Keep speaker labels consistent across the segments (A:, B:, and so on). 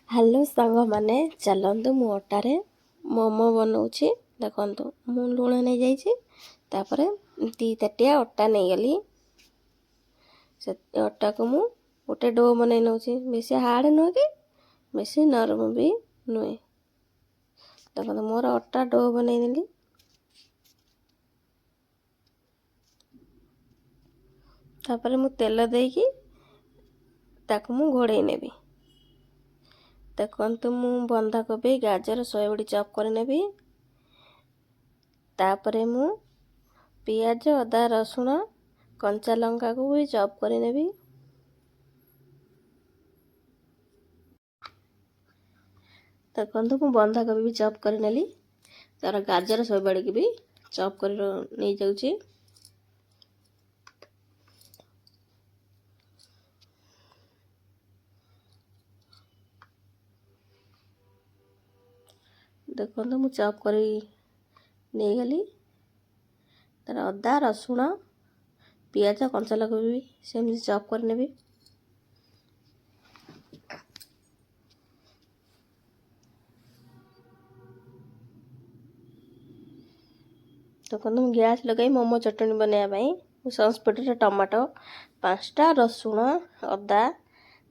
A: Hello ସାଙ୍ଗମାନେ, ଚାଲନ୍ତୁ ମୁଁ ଅଟାରେ ମୋମୋ ବନାଉଛି। ଦେଖନ୍ତୁ, ମୁଁ ଲୁଣ ନେଇଯାଇଛି, ତାପରେ 2 ତାଟିଆ ଅଟା ନେଇଗଲି। ସେ ଅଟାକୁ ମୁଁ ଗୋଟେ ଡୋ ବନେଇ ନେଉଛି। ବେଶୀ ହାର୍ଡ଼ ନୁହେଁ କି ବେଶୀ ନରମ ବି ନୁହେଁ। ଦେଖନ୍ତୁ, ମୋର ଅଟା ଡୋ ବନେଇ ନେଲି। ତାପରେ ମୁଁ ତେଲ ଦେଇକି ତାକୁ ମୁଁ ଘୋଡ଼େଇ ନେବି। ଦେଖନ୍ତୁ, ମୁଁ ବନ୍ଧାକୋବି, ଗାଜର, ସୋୟାବଡ଼ି ଚପ୍ କରିନେବି। ତାପରେ ମୁଁ ପିଆଜ, ଅଦା, ରସୁଣ, କଞ୍ଚା ଲଙ୍କାକୁ ବି ଚପ୍ କରିନେବି। ଦେଖନ୍ତୁ, ମୁଁ ବନ୍ଧାକୋବି ବି ଚପ୍ କରିନେଲି। ତାର ଗାଜର, ସୋୟାବଡ଼ିକି ବି ଚପ୍ କରି ନେଇଯାଉଛି। ଦେଖନ୍ତୁ, ମୁଁ ଚପ୍ କରି ନେଇଗଲି। ତାର ଅଦା, ରସୁଣ, ପିଆଜ, କଞ୍ଚା ଲଙ୍କା ବି ସେମିତି ଚପ୍ କରିନେବି। ଦେଖନ୍ତୁ, ମୁଁ ଗ୍ୟାସ୍ ଲଗାଇ ମୋମୋ ଚଟଣି ବନେଇବା ପାଇଁ ମୁଁ ସସ୍ ପେଟରେ ଟମାଟୋ, 5ଟା ରସୁଣ, ଅଦା,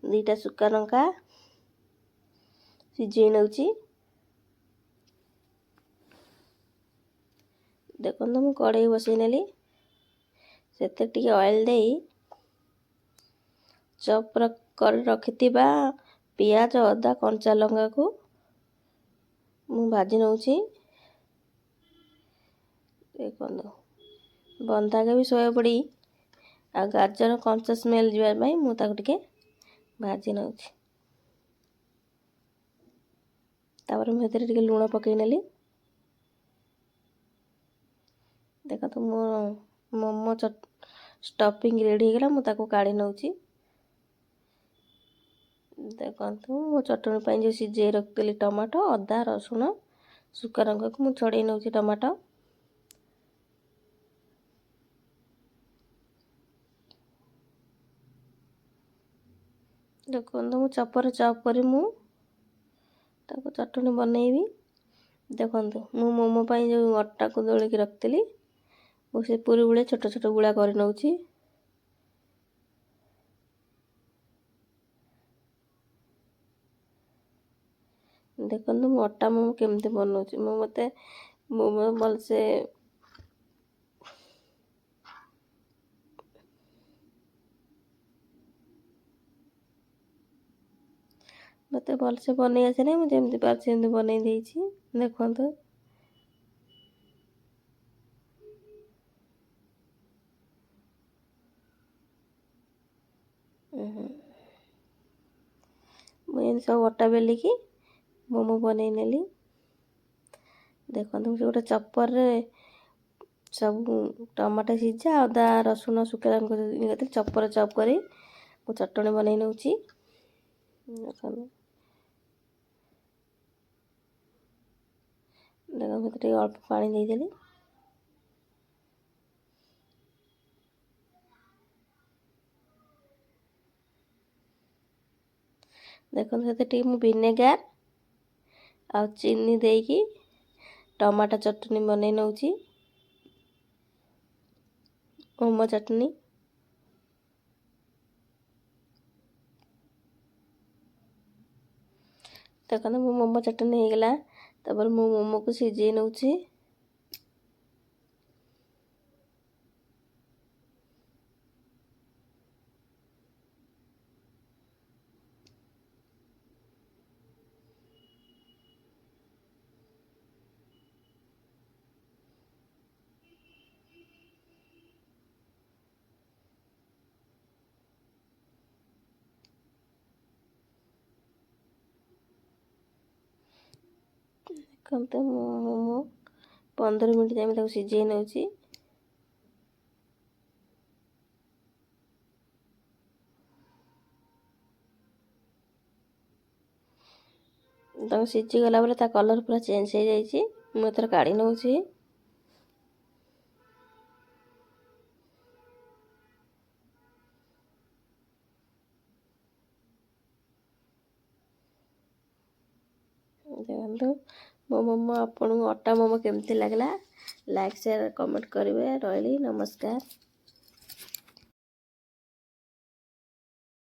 A: 2ଟା ଶୁଖା ଲଙ୍କା ସିଝେଇ ନେଉଛି। ଦେଖନ୍ତୁ, ମୁଁ କଢ଼େଇ ବସେଇ ନେଲି। ସେଥିରେ ଟିକେ ଅଏଲ୍ ଦେଇ ଚପ୍ କରି ରଖିଥିବା ପିଆଜ, ଅଦା, କଞ୍ଚା ଲଙ୍କାକୁ ମୁଁ ଭାଜି ନେଉଛି। ଦେଖନ୍ତୁ, ବନ୍ଧାକୋବି, ସୋୟାବଡ଼ି ଆଉ ଗାଜର କଞ୍ଚା ସ୍ମେଲ୍ ଯିବା ପାଇଁ ମୁଁ ତାକୁ ଟିକେ ଭାଜି ନେଉଛି। ତାପରେ ମୁଁ ସେଥିରେ ଟିକେ ଲୁଣ ପକାଇ ନେଲି। ଦେଖନ୍ତୁ, ମୋ ମୋମୋ ଷ୍ଟଫିଂ ରେଡ଼ି ହେଇଗଲା। ମୁଁ ତାକୁ କାଢ଼ି ନେଉଛି। ଦେଖନ୍ତୁ, ମୋ ଚଟଣି ପାଇଁ ଯେଉଁ ସିଝେଇ ରଖିଥିଲି ଟମାଟୋ, ଅଦା, ରସୁଣ, ଶୁଖା ଲଙ୍କାକୁ ମୁଁ ଛଡ଼େଇ ନେଉଛି। ଟମାଟୋ ଦେଖନ୍ତୁ, ମୁଁ ଚପର ଚପ୍ କରି ମୁଁ ତାକୁ ଚଟଣି ବନେଇବି। ଦେଖନ୍ତୁ, ମୁଁ ମୋମୋ ପାଇଁ ଯେଉଁ ଅଟାକୁ ଦଳିକି ରଖିଥିଲି, ମୁଁ ସେ ପୁରୀ ଭଳିଆ ଛୋଟ ଛୋଟ ଗୁଳା କରି ନେଉଛି। ଦେଖନ୍ତୁ, ମୁଁ ଅଟା ମୋମୋ କେମିତି ବନାଉଛି। ମୋତେ ମୋମୋ ଭଲସେ ବନେଇ ଆସେ ନାହିଁ। ମୁଁ ଯେମିତି ପାରୁଛି ସେମିତି ବନେଇ ଦେଇଛି। ଦେଖନ୍ତୁ, ମୁଁ ଏମିତି ସବୁ ଅଟା ବେଲିକି ମୋମୋ ବନେଇ ନେଲି। ଦେଖନ୍ତୁ, ସେ ଗୋଟେ ଚପରରେ ସବୁ ଟମାଟୋ ସିଝା, ଅଦା, ରସୁଣ, ଶୁଖିଲା ଲଙ୍କା ଚପର ଚପ୍ କରି ମୁଁ ଚଟଣି ବନେଇ ନେଉଛି। ଦେଖନ୍ତୁ, ସେଥିରେ ଟିକେ ଅଳ୍ପ ପାଣି ଦେଇଦେଲି। ଦେଖନ୍ତୁ, ସେଥିରେ ଟିକେ ମୁଁ ଭିନେଗାର ଆଉ ଚିନି ଦେଇକି ଟମାଟୋ ଚଟଣି ବନେଇ ନେଉଛି। ମୋମୋ ଚଟଣି ଦେଖନ୍ତୁ, ମୋ ମୋମୋ ଚଟଣି ହେଇଗଲା। ତାପରେ ମୁଁ ମୋମୋକୁ ସିଝେଇ ନେଉଛି। ଦେଖନ୍ତୁ, ମୁଁ 15 ମିନିଟ୍ ଯାଏଁ ତାକୁ ସିଝେଇ ନେଉଛି। ତାକୁ ସିଝିଗଲା ପରେ ତା କଲର୍ ପୁରା ଚେଞ୍ଜ ହେଇଯାଇଛି। ମୁଁ ଏଥର କାଢ଼ି ନେଉଛି। ଦେଖନ୍ତୁ ମୋ ମୋମୋ ଆପଣଙ୍କୁ ଅଟା ମୋମୋ କେମିତି ଲାଗିଲା ଲାଇକ୍ ସେୟାର କମେଣ୍ଟ କରିବେ। ରହିଲି, ନମସ୍କାର।